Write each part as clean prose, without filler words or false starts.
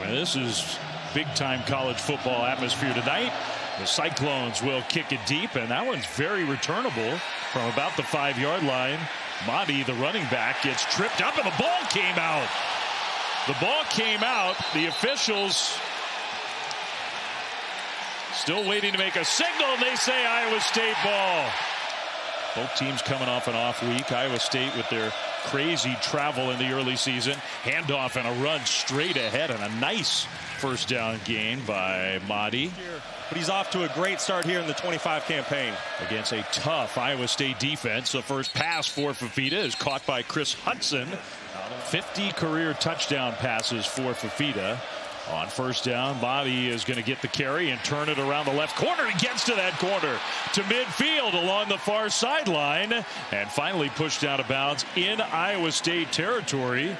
This is big-time college football atmosphere tonight. The Cyclones will kick it deep, and that one's very returnable from about the 5-yard line. Mahdi, the running back, gets tripped up, and the ball came out. The ball came out. The officials still waiting to make a signal, and they say Iowa State ball. Both teams coming off an off week. Iowa State with their crazy travel in the early season. Handoff and a run straight ahead, and a nice first down gain by Mahdi. But he's off to a great start here in the 25 campaign. Against a tough Iowa State defense. The first pass for Fafita is caught by Chris Hudson. 50 career touchdown passes for Fafita. On first down, Mahdi is going to get the carry and turn it around the left corner. He gets to that corner to midfield along the far sideline and finally pushed out of bounds in Iowa State territory.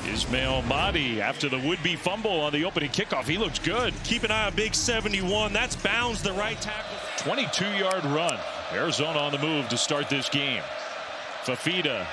Ismail Mahdi, after the would-be fumble on the opening kickoff, he looks good. Keep an eye on big 71. That's bounds the right tackle. 22-yard run. Arizona on the move to start this game. Fafita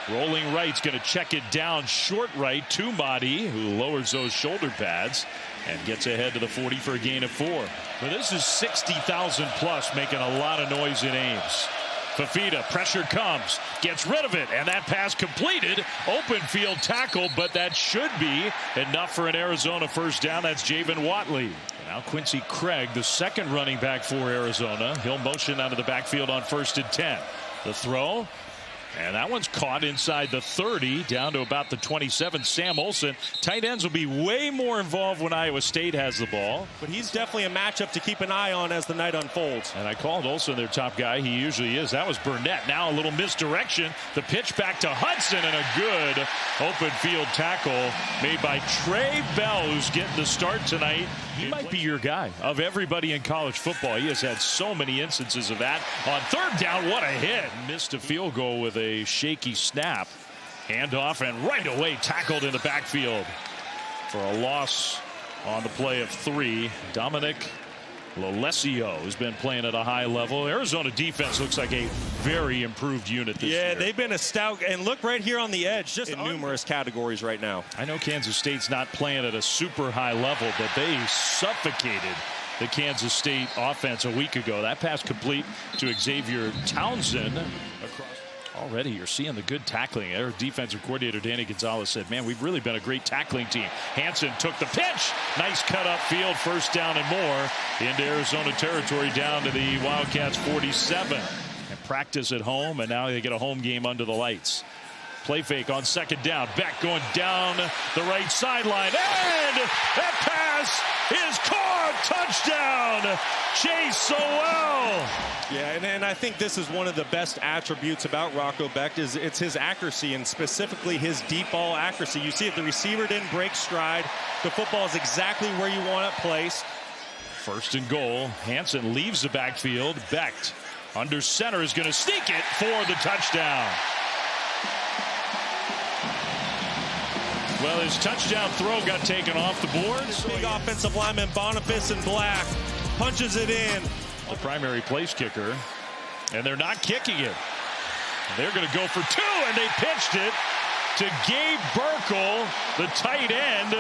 rolling right's going to check it down short right to Mahdi, who lowers those shoulder pads and gets ahead to the 40 for a gain of 4. But this is 60,000 plus, making a lot of noise in Ames. Fafita, pressure comes, gets rid of it, and that pass completed. Open field tackle, but that should be enough for an Arizona first down. That's Javen Watley. Now Quincy Craig, the second running back for Arizona. He'll motion out of the backfield on 1st and 10. The throw. And that one's caught inside the 30, down to about the 27. Sam Olsen. Tight ends will be way more involved when Iowa State has the ball. But he's definitely a matchup to keep an eye on as the night unfolds. And I called Olsen their top guy. He usually is. That was Burnett. Now a little misdirection. The pitch back to Hudson, and a good open field tackle made by Trey Bell, who's getting the start tonight. He might be your guy. Of everybody in college football, he has had so many instances of that. On third down, what a hit. Missed a field goal with a shaky snap. Handoff, and right away tackled in the backfield for a loss on the play of 3. Dominic Lolesio has been playing at a high level. Arizona defense looks like a very improved unit this year. Yeah, they've been a stout, and look right here on the edge, just in numerous categories right now. I know Kansas State's not playing at a super high level, but they suffocated the Kansas State offense a week ago. That pass complete to Xavier Townsend. Already you're seeing the good tackling. Their defensive coordinator Danny Gonzalez said, man, we've really been a great tackling team. Hansen took the pitch. Nice cut up field, first down and more into Arizona territory, down to the Wildcats 47. And practice at home, and now they get a home game under the lights. Play fake on second down. Beck going down the right sideline, and that pass is caught. Touchdown, Chase Sowell. Yeah, and I think this is one of the best attributes about Rocco Beck is it's his accuracy, and specifically his deep ball accuracy. You see if the receiver didn't break stride, the football is exactly where you want it placed. First and goal. Hansen leaves the backfield. Beck under center is going to sneak it for the touchdown. Well, his touchdown throw got taken off the board. Big offensive lineman Boniface in black punches it in. The primary place kicker, and they're not kicking it. They're going to go for 2, and they pitched it to Gabe Burkle, the tight end.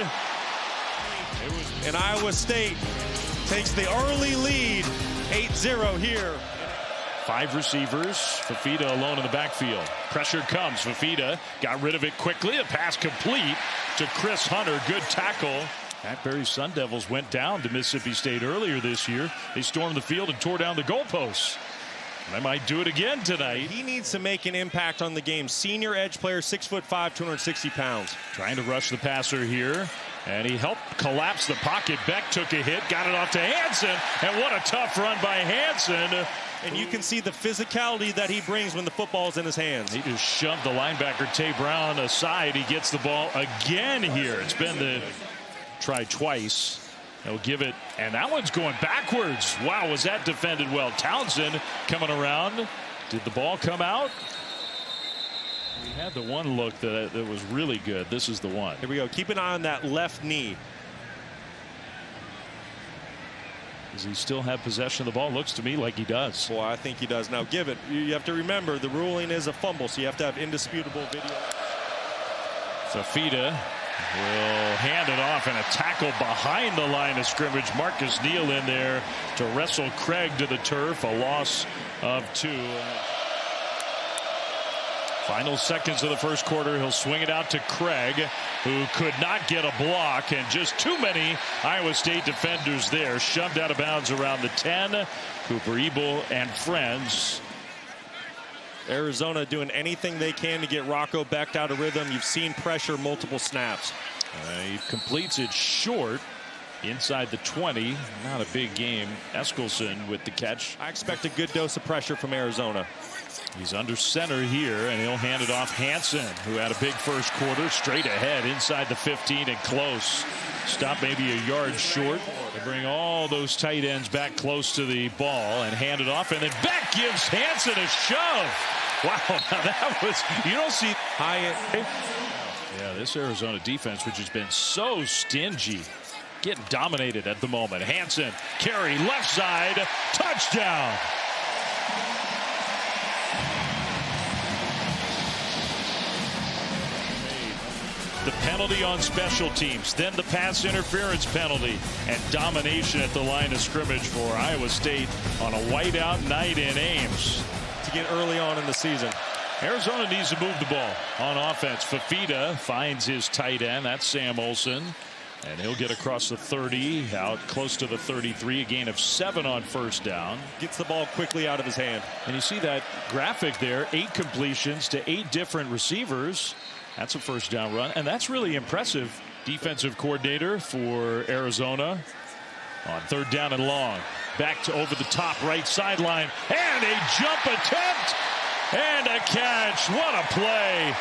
And Iowa State takes the early lead, 8-0 here. 5 receivers. Fafita alone in the backfield. Pressure comes. Fafita got rid of it quickly. A pass complete to Chris Hunter. Good tackle. Hackberry Sun Devils went down to Mississippi State earlier this year. They stormed the field and tore down the goalposts. They might do it again tonight. He needs to make an impact on the game. Senior edge player, 6'5", 260 pounds. Trying to rush the passer here. And he helped collapse the pocket. Beck took a hit, got it off to Hansen. And what a tough run by Hansen. And you can see the physicality that he brings when the football's in his hands. He just shoved the linebacker Tay Brown aside. He gets the ball again here. It's been the try twice. He'll give it, and that one's going backwards. Wow, was that defended well. Townsend coming around. Did the ball come out? We had the one look that was really good. This is the one. Here we go. Keep an eye on that left knee. Does he still have possession of the ball? Looks to me like he does. Well, I think he does. Now give it. You have to remember the ruling is a fumble, so you have to have indisputable video. Fafita will hand it off, and a tackle behind the line of scrimmage. Marcus Neal in there to wrestle Craig to the turf. A loss of 2. Final seconds of the first quarter. He'll swing it out to Craig, who could not get a block, and just too many Iowa State defenders there. Shoved out of bounds around the 10. Cooper Ebel and friends. Arizona doing anything they can to get Rocco Becht out of rhythm. You've seen pressure multiple snaps. He completes it short inside the 20. Not a big game. Eskelson with the catch. I expect a good dose of pressure from Arizona. He's under center here, and he'll hand it off Hansen, who had a big first quarter. Straight ahead inside the 15 and close. Stop maybe a yard short. They bring all those tight ends back close to the ball and hand it off, and then Beck gives Hansen a shove. Wow, now that was, you don't see Hyatt. Yeah, this Arizona defense, which has been so stingy, getting dominated at the moment. Hansen, carry left side, touchdown. The penalty on special teams, then the pass interference penalty, and domination at the line of scrimmage for Iowa State on a whiteout night in Ames. To get early on in the season. Arizona needs to move the ball on offense. Fafita finds his tight end. That's Sam Olsen. And he'll get across the 30, out close to the 33, a gain of 7 on first down. Gets the ball quickly out of his hand. And you see that graphic there, 8 completions to 8 different receivers. That's a first down run, and that's really impressive. Defensive coordinator for Arizona on third down and long. Back to over the top right sideline, and a jump attempt and a catch. What a play.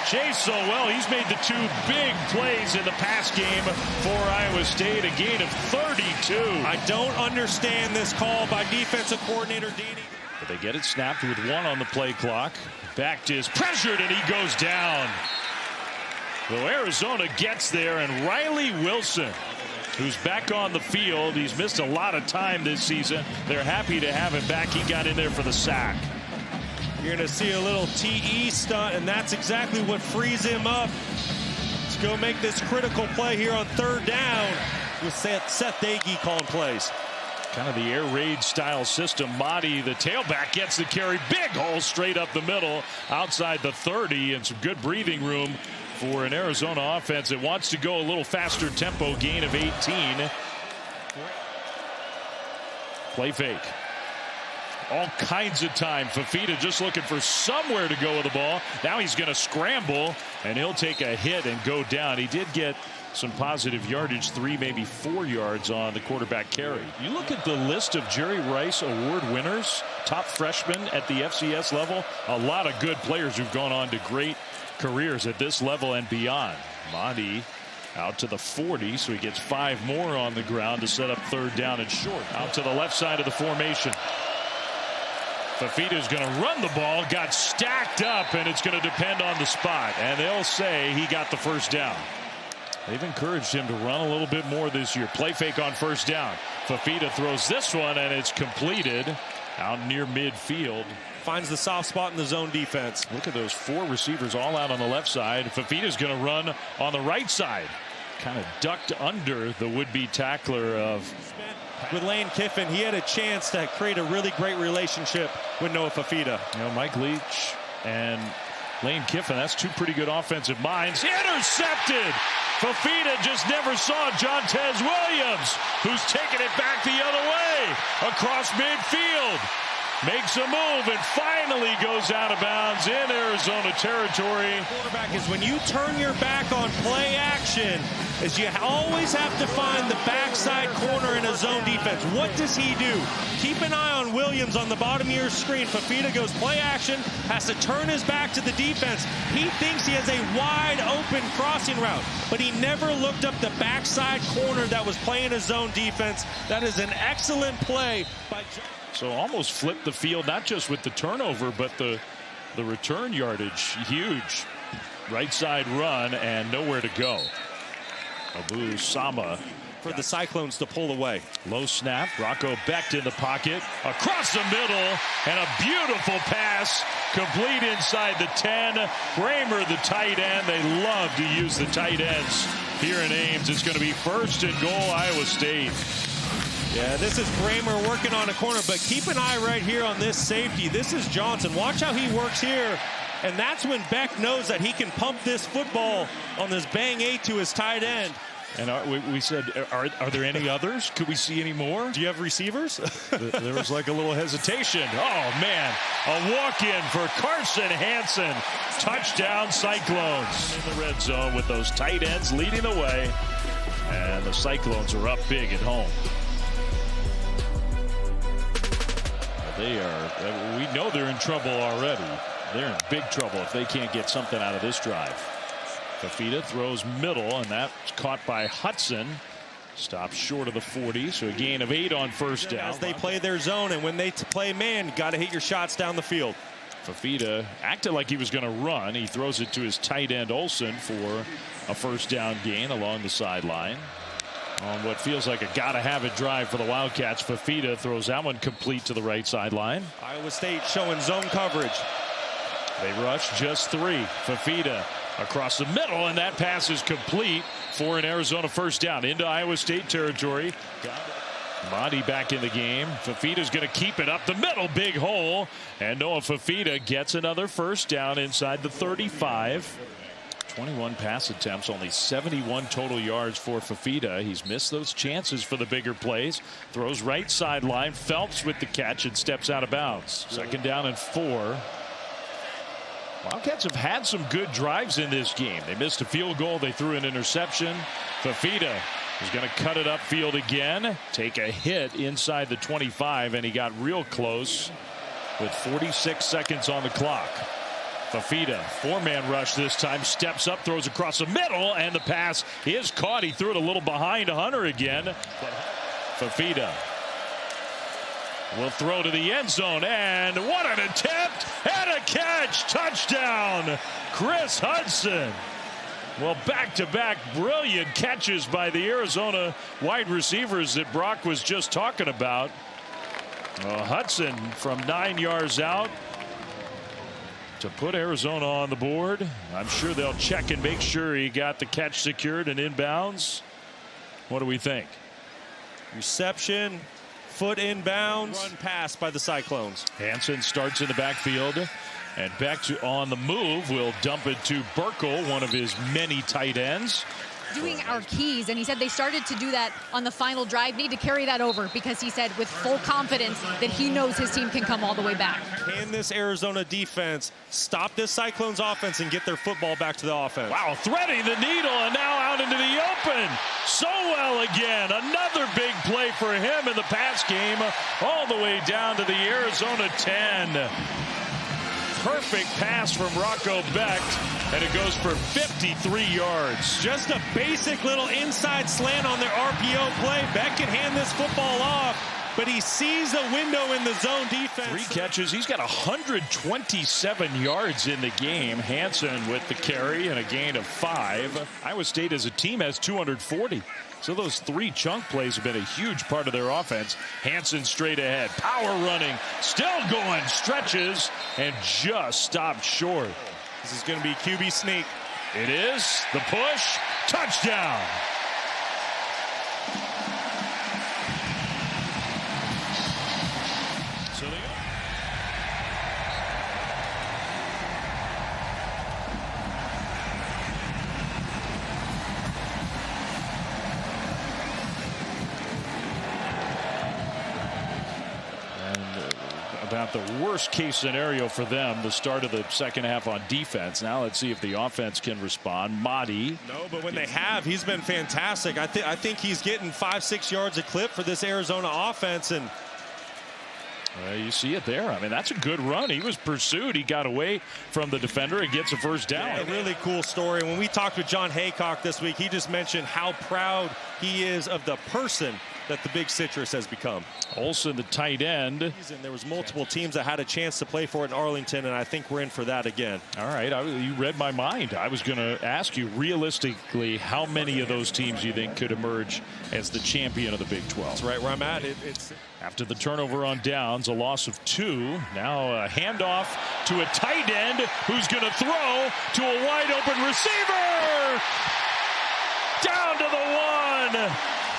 Jay Sowell, he's made the 2 big plays in the pass game for Iowa State, a gain of 32. I don't understand this call by defensive coordinator Danny. But they get it snapped with 1 on the play clock. Becht is pressured, and he goes down. So Arizona gets there, and Riley Wilson, who's back on the field. He's missed a lot of time this season. They're happy to have him back. He got in there for the sack. You're going to see a little TE stunt, and that's exactly what frees him up to go make this critical play here on third down with Seth Dagey calling plays. Kind of the air raid style system. Mahdi, the tailback, gets the carry. Big hole straight up the middle outside the 30, and some good breathing room for an Arizona offense that wants to go a little faster tempo. Gain of 18. Play fake. All kinds of time. Fafita just looking for somewhere to go with the ball. Now he's going to scramble, and he'll take a hit and go down. He did get some positive yardage, 3, maybe 4 yards on the quarterback carry. You look at the list of Jerry Rice Award winners, top freshmen at the FCS level, a lot of good players who've gone on to great careers at this level and beyond. Mahdi out to the 40, so he gets 5 more on the ground to set up third down and short. Out to the left side of the formation. Fafita's going to run the ball, got stacked up, and it's going to depend on the spot. And they'll say he got the first down. They've encouraged him to run a little bit more this year. Play fake on first down. Fafita throws this one, and it's completed out near midfield. Finds the soft spot in the zone defense. Look at those 4 receivers all out on the left side. Fafita's going to run on the right side. Kind of ducked under the would-be tackler of... With Lane Kiffin, he had a chance to create a really great relationship with Noah Fafita. You know, Mike Leach and Lane Kiffin, that's 2 pretty good offensive minds. Intercepted! Fafita just never saw Jontez Williams, who's taking it back the other way across midfield. Makes a move and finally goes out of bounds in Arizona territory. Quarterback is when you turn your back on play action, is you always have to find the backside corner in a zone defense. What does he do? Keep an eye on Williams on the bottom of your screen. Fafita goes play action, has to turn his back to the defense. He thinks he has a wide open crossing route, but he never looked up the backside corner that was playing a zone defense. That is an excellent play by So almost flipped the field, not just with the turnover, but the return yardage. Huge right side run and nowhere to go. Abu Sama for the Cyclones to pull away. Low snap. Rocco Becht in the pocket. Across the middle. And a beautiful pass. Complete inside the 10. Bramer, the tight end. They love to use the tight ends here in Ames. It's going to be 1st and goal, Iowa State. Yeah, this is Bramer working on a corner, but keep an eye right here on this safety. This is Johnson. Watch how he works here. And that's when Becht knows that he can pump this football on this bang 8 to his tight end. And we said, are there any others? Could we see any more? Do you have receivers? There was like a little hesitation. Oh, man. A walk-in for Carson Hansen. Touchdown, Cyclones. In the red zone with those tight ends leading the way. And the Cyclones are up big at home. We know they're in trouble already. They're in big trouble if they can't get something out of this drive. Fafita throws middle, and that's caught by Hudson. Stops short of the 40, so a gain of 8 on 1st down. As they play their zone, and when they play man, you got to hit your shots down the field. Fafita acted like he was going to run. He throws it to his tight end Olsen for a 1st down gain along the sideline. On what feels like a gotta-have-it drive for the Wildcats, Fafita throws that one complete to the right sideline. Iowa State showing zone coverage. They rush just 3. Fafita across the middle, and that pass is complete for an Arizona 1st down into Iowa State territory. Monty back in the game. Fafita's going to keep it up the middle. Big hole. And Noah Fafita gets another 1st down inside the 35. 21 pass attempts, only 71 total yards for Fafita. He's missed those chances for the bigger plays. Throws right sideline. Phelps with the catch and steps out of bounds. 2nd down and 4. Wildcats have had some good drives in this game. They missed a field goal. They threw an interception. Fafita is going to cut it upfield again. Take a hit inside the 25, and he got real close with 46 seconds on the clock. Fafita, 4-man rush this time, steps up, throws across the middle, and the pass is caught. He threw it a little behind Hunter again. Fafita will throw to the end zone, and what an attempt and a catch. Touchdown, Chris Hudson. Well, back-to-back brilliant catches by the Arizona wide receivers that Brock was just talking about. Hudson from 9 yards out to put Arizona on the board. I'm sure they'll check and make sure he got the catch secured and inbounds. What do we think? Reception, foot inbounds, run pass by the Cyclones. Hansen starts in the backfield, and Becht on the move will dump it to Burkle, one of his many tight ends. Doing our keys, and he said they started to do that on the final drive. Need to carry that over, because he said with full confidence that he knows his team can come all the way back. Can this Arizona defense stop this Cyclones offense and get their football back to the offense? Wow, threading the needle and now out into the open. So well again. Another big play for him in the pass game, all the way down to the Arizona 10. Perfect pass from Rocco Becht, and it goes for 53 yards. Just a basic little inside slant on their RPO play. Becht can hand this football off, but he sees a window in the zone defense. 3 catches. He's got 127 yards in the game. Hansen with the carry and a gain of 5. Iowa State as a team has 240. So those 3 chunk plays have been a huge part of their offense. Hansen straight ahead. Power running. Still going. Stretches and just stopped short. This is going to be QB sneak. It is. The push. Touchdown. So they go. About the worst case scenario for them, the start of the second half on defense. Now let's see if the offense can respond. Mahdi. No, but when they have, he's been fantastic. I think he's getting 5-6 yards a clip for this Arizona offense. And you see it there. I mean, that's a good run. He was pursued. He got away from the defender and gets a 1st down. Yeah, a really cool story. When we talked with John Haycock this week, he just mentioned how proud he is of the person that the Big Citrus has become. Olsen, the tight end. There was multiple teams that had a chance to play for it in Arlington, and I think we're in for that again. All right, you read my mind. I was going to ask you, realistically, how many of those teams you think could emerge as the champion of the Big 12? That's right where I'm at. It's after the turnover on downs, a loss of 2. Now a handoff to a tight end who's going to throw to a wide open receiver. Down to the 1.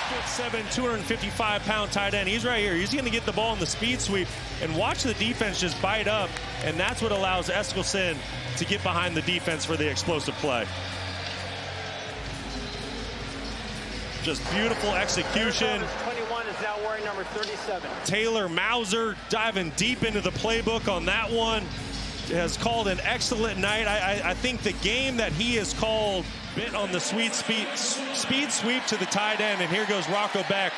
6'7", 255-pound tight end. He's right here. He's going to get the ball in the speed sweep and watch the defense just bite up, and that's what allows Eskilsson to get behind the defense for the explosive play. Just beautiful execution. 21 is now wearing number 37. Taylor Mauser diving deep into the playbook on that one. Has called an excellent night. I think the game that he has called bit on the speed sweep to the tight end, and here goes Rocco Beck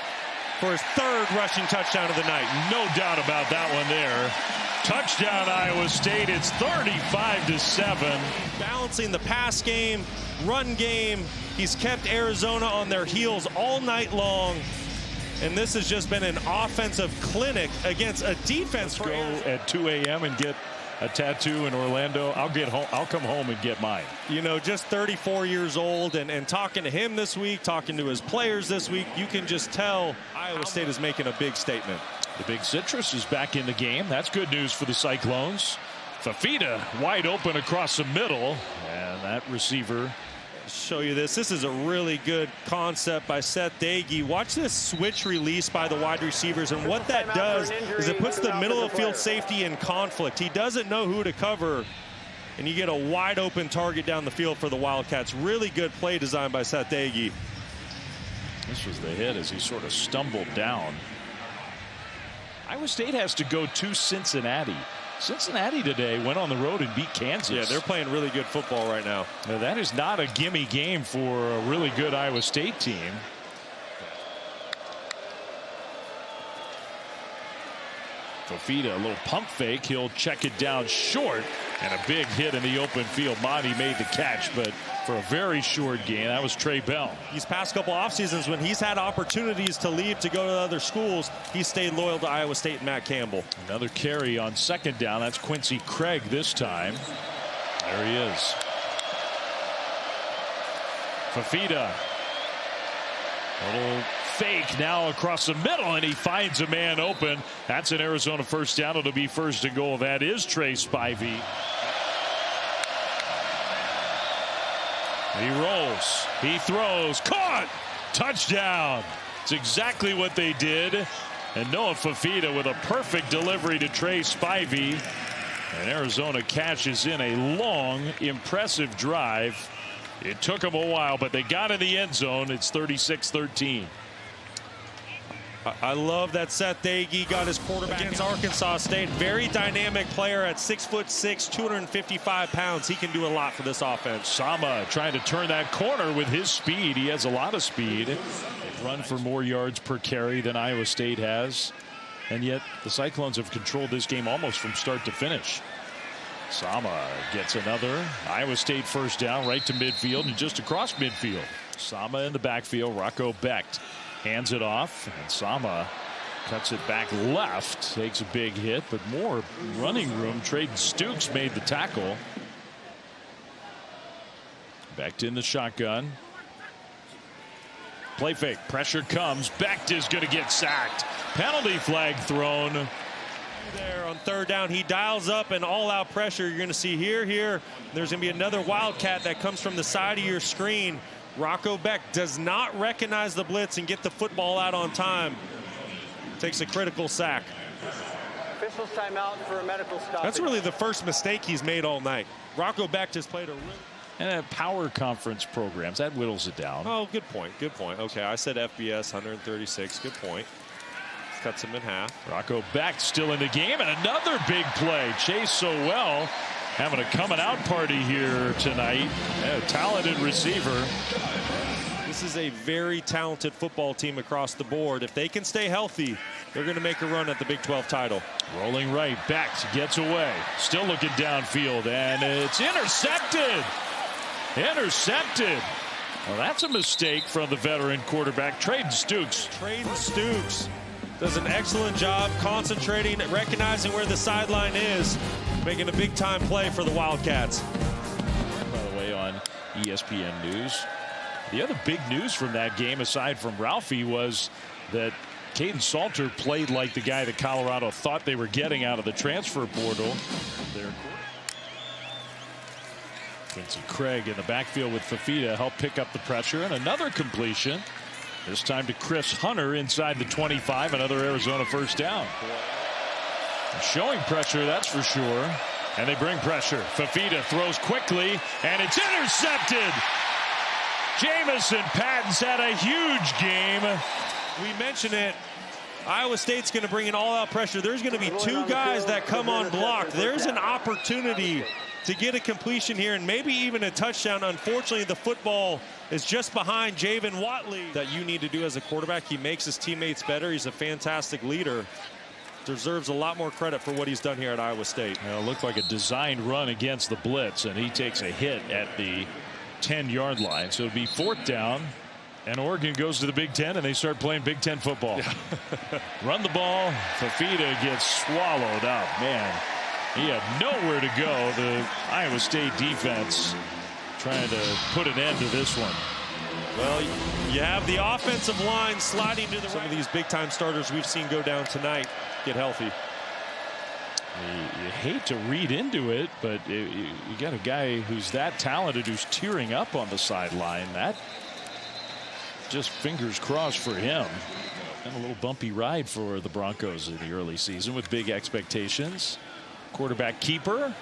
for his 3rd rushing touchdown of the night. No doubt about that one there. Touchdown Iowa State. It's 35-7. Balancing the pass game, run game. He's kept Arizona on their heels all night long. And this has just been an offensive clinic against a defense. Let's go at 2 a.m. and get a tattoo in Orlando. I'll come home and get mine. You know, just 34 years old, and talking to him this week, talking to his players this week, you can just tell Iowa State is making a big statement. The Big Citrus is back in the game. That's good news for the Cyclones. Fafita wide open across the middle, and that receiver. Show you this. This is a really good concept by Seth Dagey. Watch this switch release by the wide receivers, and what that does is it puts the middle of field safety in conflict. He doesn't know who to cover, and you get a wide open target down the field for the Wildcats. Really good play design by Seth Dagey. This was the hit as he sort of stumbled down. Iowa State has to go to Cincinnati. Cincinnati today went on the road and beat Kansas. Yeah, they're playing really good football right now. Now, that is not a gimme game for a really good Iowa State team. Fafita, a little pump fake. He'll check it down short, and a big hit in the open field. Monty made the catch, but for a very short gain. That was Trey Bell. These past couple off seasons, when he's had opportunities to leave to go to other schools, he stayed loyal to Iowa State and Matt Campbell. Another carry on 2nd down. That's Quincy Craig this time. There he is. Fafita. A little fake now across the middle, and he finds a man open. That's an Arizona 1st down. It'll be 1st and goal. That is Trey Spivey. He rolls. He throws. Caught! Touchdown! It's exactly what they did. And Noah Fafita with a perfect delivery to Trey Spivey. And Arizona cashes in a long, impressive drive. It took them a while, but they got in the end zone. It's 36-13. I love that Seth Dagey got his quarterback against Arkansas State. Very dynamic player at 6'6", 255 pounds. He can do a lot for this offense. Sama trying to turn that corner with his speed. He has a lot of speed. They've run for more yards per carry than Iowa State has. And yet the Cyclones have controlled this game almost from start to finish. Sama gets another Iowa State 1st down right to midfield and just across midfield. Sama in the backfield. Rocco Beck hands it off, and Sama cuts it back left. Takes a big hit, but more running room. Trayden Stukes made the tackle. Becht in the shotgun. Play fake. Pressure comes. Becht is going to get sacked. Penalty flag thrown. There on 3rd down, he dials up an all-out pressure. You're going to see here. There's going to be another Wildcat that comes from the side of your screen. Rocco Beck does not recognize the blitz and get the football out on time. Takes a critical sack. Officials timeout for a medical stop. That's really the first mistake he's made all night. Rocco Beck has played a really... And power conference programs, that whittles it down. Oh, good point. Good point. Okay, I said FBS 136. Good point. Cuts him in half. Rocco Beck still in the game, and another big play. Chase Sowell having a coming out party here tonight. A talented receiver. This is a very talented football team across the board. If they can stay healthy, they're going to make a run at the Big 12 title. Rolling right, Beck gets away. Still looking downfield, and it's intercepted. Intercepted. Well, that's a mistake from the veteran quarterback, Traden Stukes. Traden Stukes does an excellent job concentrating, recognizing where the sideline is, making a big-time play for the Wildcats. By the way, on ESPN News, the other big news from that game, aside from Ralphie, was that Caden Salter played like the guy that Colorado thought they were getting out of the transfer portal. Quincy Craig in the backfield with Fafita helped pick up the pressure, and another completion. This time to Chris Hunter inside the 25, another Arizona first down. Showing pressure, that's for sure. And they bring pressure. Fafita throws quickly, and it's intercepted. Jamison Patton's had a huge game. We mentioned it. Iowa State's going to bring in all-out pressure. There's going to be two guys that come on blocked. There's an opportunity to get a completion here and maybe even a touchdown. Unfortunately, the football is just behind Javen Watley. That you need to do as a quarterback. He makes his teammates better. He's a fantastic leader. Deserves a lot more credit for what he's done here at Iowa State. It looked like a designed run against the blitz, and he takes a hit at the 10-yard line. So it'll be 4th down, and Oregon goes to the Big Ten, and they start playing Big Ten football. Yeah. Run the ball. Fafita gets swallowed up. Man, he had nowhere to go. The Iowa State defense trying to put an end to this one. Well, you have the offensive line sliding to the right. Some of these big-time starters we've seen go down tonight get healthy. You hate to read into it, but you got a guy who's that talented who's tearing up on the sideline. That just fingers crossed for him. And a little bumpy ride for the Broncos in the early season with big expectations. Quarterback keeper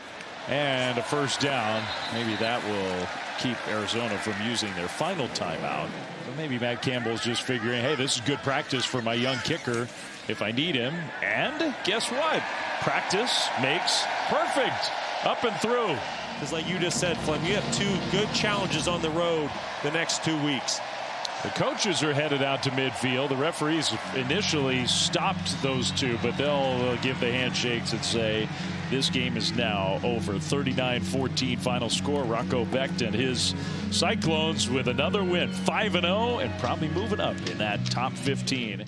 and a first down. Maybe that will keep Arizona from using their final timeout. But maybe Matt Campbell's just figuring, hey, this is good practice for my young kicker if I need him. And guess what? Practice makes perfect. Up and through. Because like you just said, Flem, you have 2 good challenges on the road the next 2 weeks. The coaches are headed out to midfield. The referees initially stopped those 2, but they'll give the handshakes and say this game is now over. 39-14 final score. Rocco Becht and his Cyclones with another win. 5-0 and probably moving up in that top 15.